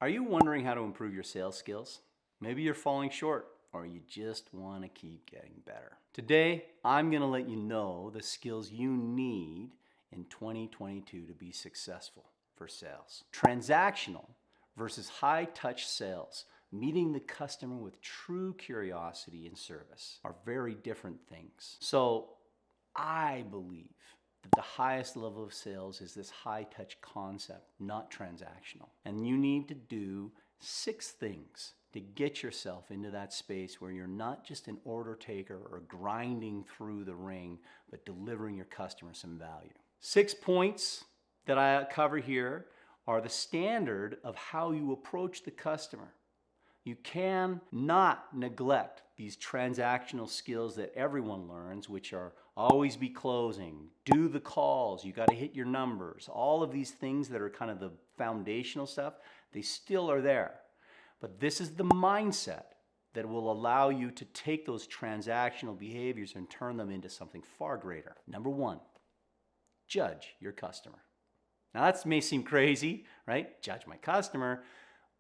Are you wondering how to improve your sales skills? Maybe you're falling short or you just want to keep getting better. Today, I'm going to let you know the skills you need in 2022 to be successful for sales. Transactional versus high-touch sales, meeting the customer with true curiosity and service, are very different things. So I believe that the highest level of sales is this high-touch concept, not transactional. And you need to do 6 things to get yourself into that space where you're not just an order taker or grinding through the ring, but delivering your customer some value. 6 points that I cover here are the standard of how you approach the customer. You can not neglect these transactional skills that everyone learns, which are always be closing, do the calls, you got to hit your numbers. All of these things that are kind of the foundational stuff, they still are there. But this is the mindset that will allow you to take those transactional behaviors and turn them into something far greater. Number 1, judge your customer. Now that may seem crazy, right? Judge my customer.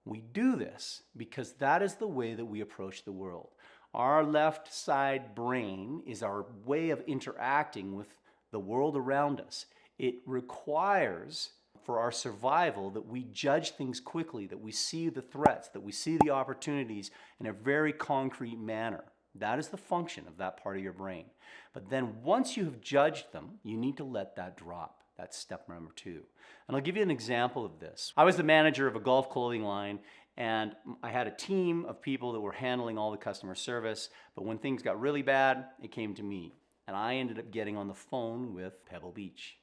We do this because that is the way that we approach the world. Our left side brain is our way of interacting with the world around us. It requires for our survival that we judge things quickly, that we see the threats, that we see the opportunities in a very concrete manner. That is the function of that part of your brain. But then once you have judged them, you need to let that drop. That's step number 2. And I'll give you an example of this. I was the manager of a golf clothing line, and I had a team of people that were handling all the customer service. But when things got really bad, it came to me. And I ended up getting on the phone with Pebble Beach.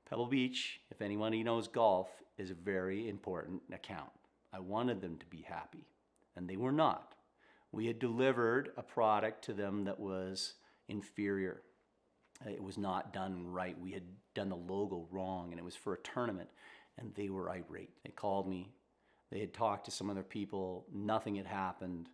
Pebble Beach, if anybody knows golf, is a very important account. I wanted them to be happy, and they were not. We had delivered a product to them that was inferior. It was not done right. We had done the logo wrong, and it was for a tournament, and they were irate. They called me. They had talked to some other people. Nothing had happened,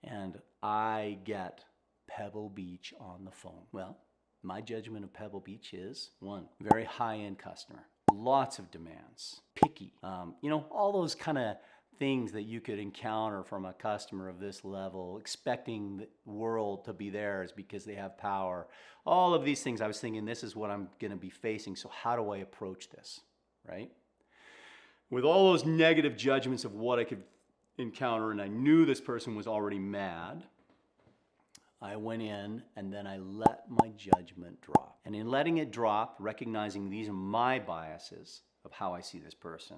and I get Pebble Beach on the phone. Well, my judgment of Pebble Beach is, 1, very high-end customer, lots of demands, picky, all those kind of things that you could encounter from a customer of this level, expecting the world to be theirs because they have power. All of these things, I was thinking, this is what I'm going to be facing, so how do I approach this, right? With all those negative judgments of what I could encounter, and I knew this person was already mad, I went in and then I let my judgment drop. And in letting it drop, recognizing these are my biases of how I see this person,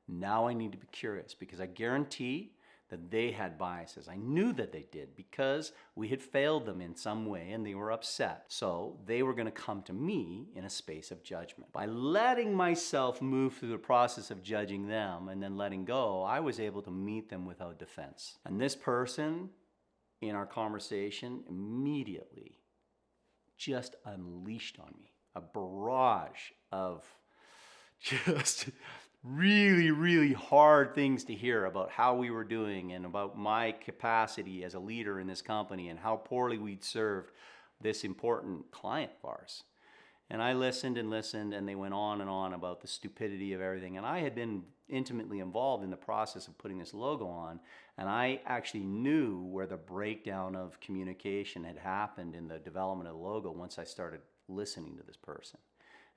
now I need to be curious because I guarantee that they had biases. I knew that they did because we had failed them in some way and they were upset. So they were going to come to me in a space of judgment. By letting myself move through the process of judging them and then letting go, I was able to meet them without defense. And this person in our conversation immediately just unleashed on me a barrage of just really, really hard things to hear about how we were doing and about my capacity as a leader in this company and how poorly we'd served this important client of ours. And I listened and listened, and they went on and on about the stupidity of everything. And I had been intimately involved in the process of putting this logo on, and I actually knew where the breakdown of communication had happened in the development of the logo once I started listening to this person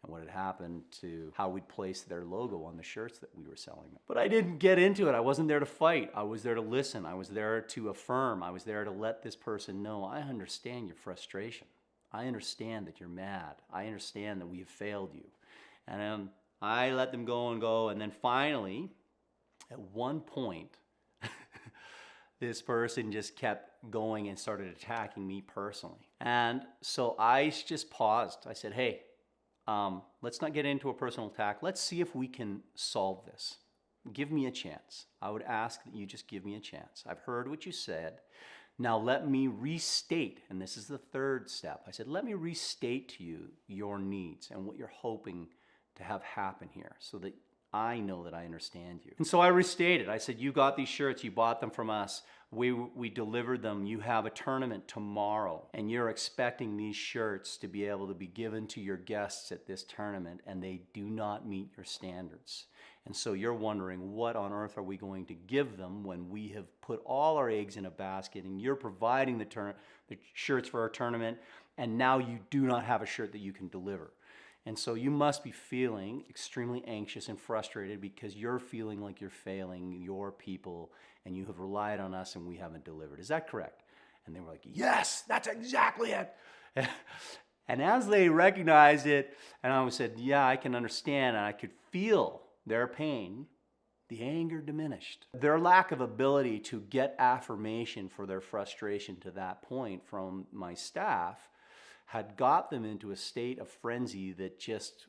and what had happened to how we'd placed their logo on the shirts that we were selling them. But I didn't get into it. I wasn't there to fight. I was there to listen. I was there to affirm. I was there to let this person know, I understand your frustration. I understand that you're mad. I understand that we have failed you. And I let them go, and then finally, at one point, this person just kept going and started attacking me personally. And so I just paused. I said, hey, let's not get into a personal attack. Let's see if we can solve this. Give me a chance. I would ask that you just give me a chance. I've heard what you said. Now let me restate, and this is the 3rd step. I said, let me restate to you your needs and what you're hoping to have happen here so that I know that I understand you. And so I restated. I said, you got these shirts, you bought them from us. We delivered them. You have a tournament tomorrow, and you're expecting these shirts to be able to be given to your guests at this tournament, and they do not meet your standards. And so you're wondering, what on earth are we going to give them when we have put all our eggs in a basket and you're providing the shirts for our tournament, and now you do not have a shirt that you can deliver. And so you must be feeling extremely anxious and frustrated because you're feeling like you're failing your people and you have relied on us and we haven't delivered. Is that correct? And they were like, yes, that's exactly it. And as they recognized it, and I said, yeah, I can understand, and I could feel their pain, the anger diminished. Their lack of ability to get affirmation for their frustration to that point from my staff had got them into a state of frenzy that just,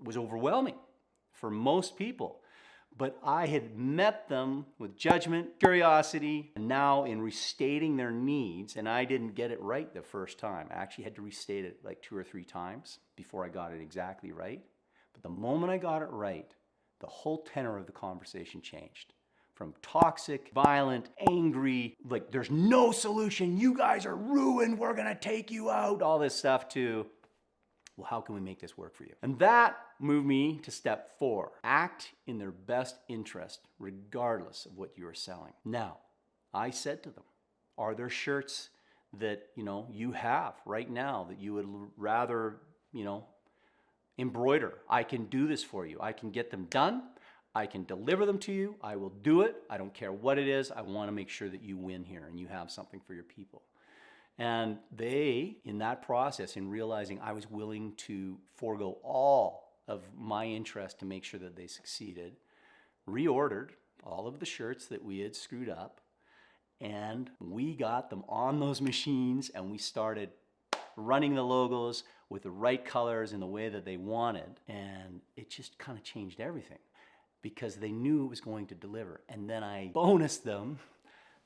was overwhelming for most people. But I had met them with judgment, curiosity, and now in restating their needs, and I didn't get it right the first time. I actually had to restate it like 2 or 3 times before I got it exactly right. But the moment I got it right, the whole tenor of the conversation changed. From toxic, violent, angry, like there's no solution, you guys are ruined, we're gonna take you out, all this stuff, to, well, how can we make this work for you? And that moved me to step 4. Act in their best interest, regardless of what you are selling. Now, I said to them, are there shirts that, you have right now that you would rather, embroider? I can do this for you. I can get them done. I can deliver them to you. I will do it. I don't care what it is. I want to make sure that you win here and you have something for your people. And they, in that process, in realizing I was willing to forego all of my interest to make sure that they succeeded, reordered all of the shirts that we had screwed up, and we got them on those machines and we started running the logos with the right colors in the way that they wanted. And it just kind of changed everything, because they knew it was going to deliver. And then I bonused them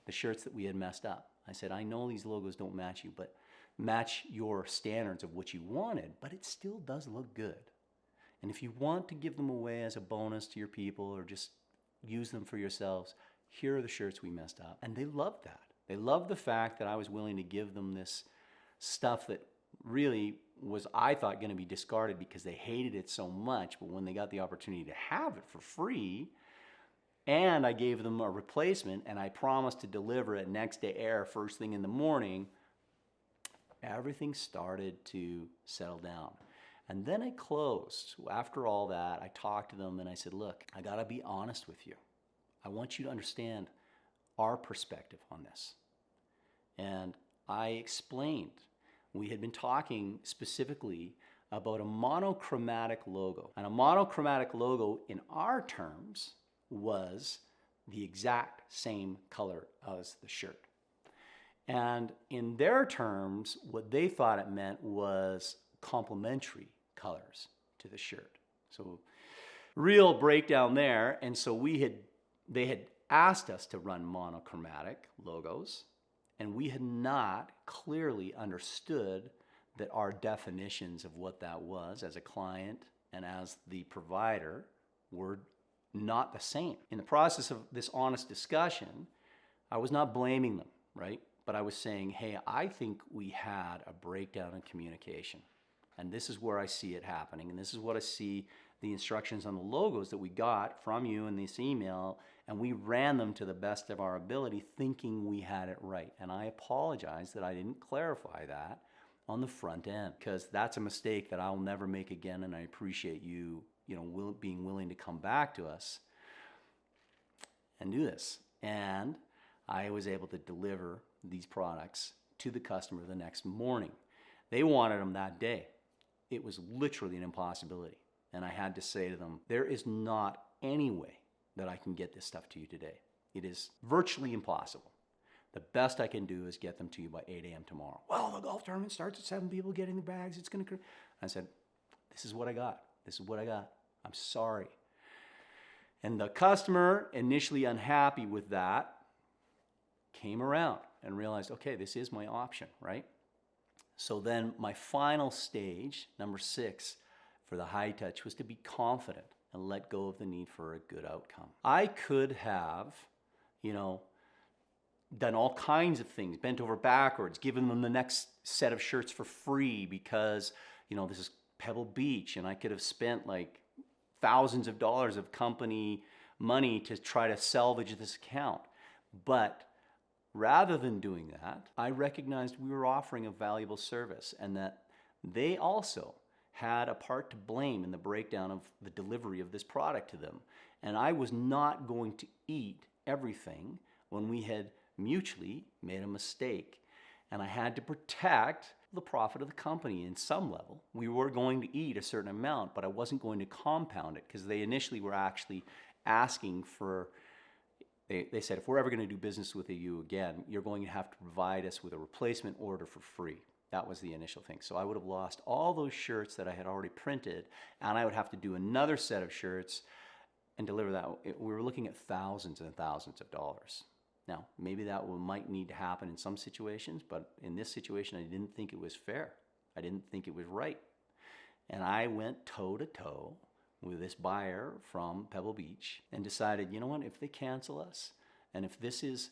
the shirts that we had messed up. I said, I know these logos don't match you, but match your standards of what you wanted, but it still does look good. And if you want to give them away as a bonus to your people or just use them for yourselves, here are the shirts we messed up. And they loved that. They loved the fact that I was willing to give them this stuff that really was, I thought, going to be discarded because they hated it so much. But when they got the opportunity to have it for free, and I gave them a replacement, and I promised to deliver it next day air first thing in the morning, everything started to settle down. And then I closed. After all that, I talked to them and I said, look, I got to be honest with you. I want you to understand our perspective on this. And I explained. We had been talking specifically about a monochromatic logo. And a monochromatic logo in our terms was the exact same color as the shirt. And in their terms, what they thought it meant was complementary colors to the shirt. So real breakdown there. And so they had asked us to run monochromatic logos, and we had not clearly understood that our definitions of what that was as a client and as the provider were not the same. In the process of this honest discussion, I was not blaming them, right? But I was saying, hey, I think we had a breakdown in communication. And this is where I see it happening. And this is what I see the instructions on the logos that we got from you in this email. And we ran them to the best of our ability, thinking we had it right. And I apologize that I didn't clarify that on the front end, because that's a mistake that I'll never make again. And I appreciate you, being willing to come back to us and do this. And I was able to deliver these products to the customer the next morning. They wanted them that day. It was literally an impossibility. And I had to say to them, there is not any way that I can get this stuff to you today. It is virtually impossible. The best I can do is get them to you by 8 a.m. tomorrow. Well, the golf tournament starts at 7 people getting the bags. It's going to... I said, this is what I got. This is what I got. I'm sorry. And the customer, initially unhappy with that, came around and realized, okay, this is my option, right? So then my final stage, number 6, for the high touch, was to be confident and let go of the need for a good outcome. I could have, done all kinds of things, bent over backwards, given them the next set of shirts for free because, this is Pebble Beach, and I could have spent like thousands of dollars of company money to try to salvage this account. But rather than doing that, I recognized we were offering a valuable service and that they also had a part to blame in the breakdown of the delivery of this product to them. And I was not going to eat everything when we had mutually made a mistake. And I had to protect the profit of the company in some level. We were going to eat a certain amount, but I wasn't going to compound it because they initially were actually asking for, they said, if we're ever going to do business with you again, you're going to have to provide us with a replacement order for free. That was the initial thing. So I would have lost all those shirts that I had already printed, and I would have to do another set of shirts and deliver that. We were looking at thousands and thousands of dollars. Now, maybe that might need to happen in some situations, but in this situation, I didn't think it was fair. I didn't think it was right. And I went toe to toe with this buyer from Pebble Beach and decided, you know what, if they cancel us, and if this is,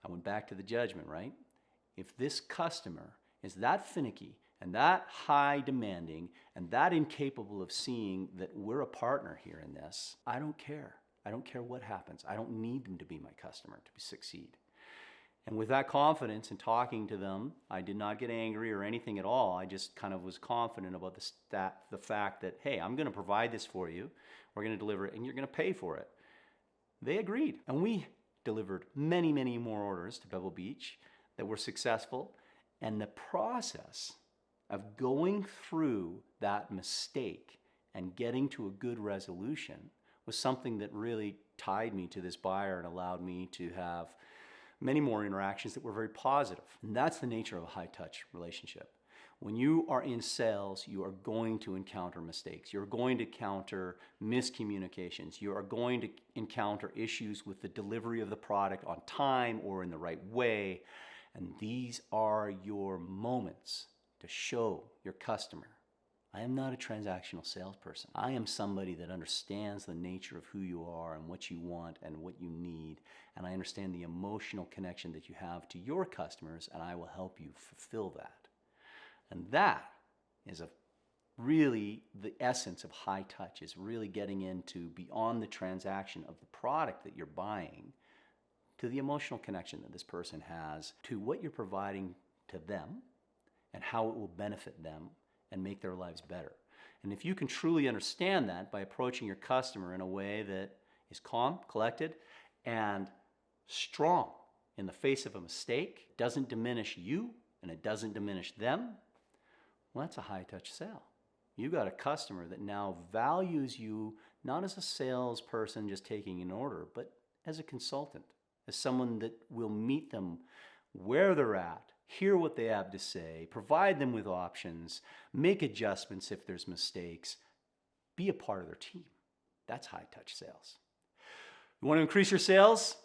I went back to the judgment, right? If this customer is that finicky and that high demanding and that incapable of seeing that we're a partner here in this, I don't care. I don't care what happens. I don't need them to be my customer to succeed. And with that confidence in talking to them, I did not get angry or anything at all. I just kind of was confident about the fact that, hey, I'm going to provide this for you. We're going to deliver it, and you're going to pay for it. They agreed. And we delivered many, many more orders to Pebble Beach that were successful. And the process of going through that mistake and getting to a good resolution was something that really tied me to this buyer and allowed me to have many more interactions that were very positive. And that's the nature of a high-touch relationship. When you are in sales, you are going to encounter mistakes. You're going to encounter miscommunications. You are going to encounter issues with the delivery of the product on time or in the right way. And these are your moments to show your customer, I am not a transactional salesperson. I am somebody that understands the nature of who you are and what you want and what you need. And I understand the emotional connection that you have to your customers, and I will help you fulfill that. And that is really the essence of high touch, is really getting into beyond the transaction of the product that you're buying to the emotional connection that this person has to what you're providing to them and how it will benefit them and make their lives better. And if you can truly understand that by approaching your customer in a way that is calm, collected, and strong in the face of a mistake, doesn't diminish you and it doesn't diminish them, well, that's a high-touch sale. You got a customer that now values you not as a salesperson just taking an order, but as a consultant, as someone that will meet them where they're at, hear what they have to say, provide them with options, make adjustments if there's mistakes, be a part of their team. That's high-touch sales. You want to increase your sales?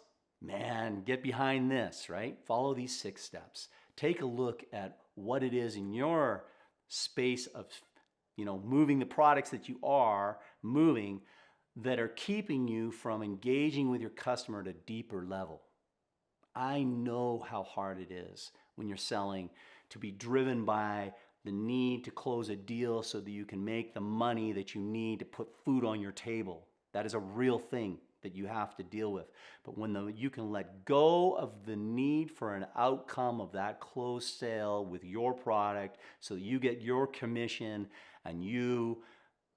Man, get behind this, right? Follow these 6 steps. Take a look at what it is in your space of, moving the products that you are moving that are keeping you from engaging with your customer at a deeper level. I know how hard it is when you're selling to be driven by the need to close a deal so that you can make the money that you need to put food on your table. That is a real thing that you have to deal with. But when you can let go of the need for an outcome of that closed sale with your product so you get your commission and you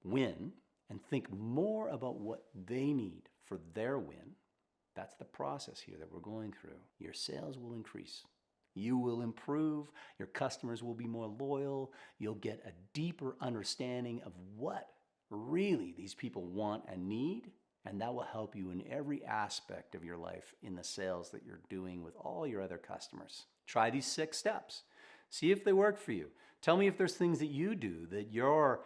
win, and think more about what they need for their win, that's the process here that we're going through. Your sales will increase. You will improve. Your customers will be more loyal. You'll get a deeper understanding of what really these people want and need, and that will help you in every aspect of your life in the sales that you're doing with all your other customers. Try these 6 steps. See if they work for you. Tell me if there's things that you do that you're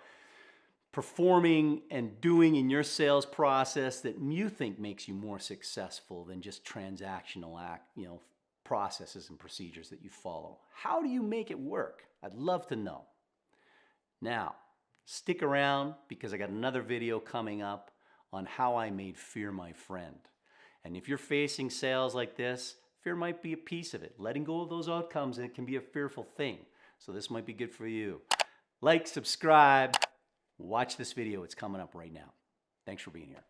performing and doing in your sales process that you think makes you more successful than just transactional processes and procedures that you follow. How do you make it work? I'd love to know. Now, stick around because I got another video coming up on how I made fear my friend. And if you're facing sales like this, fear might be a piece of it. Letting go of those outcomes, it can be a fearful thing. So this might be good for you. Like, subscribe, watch this video. It's coming up right now. Thanks for being here.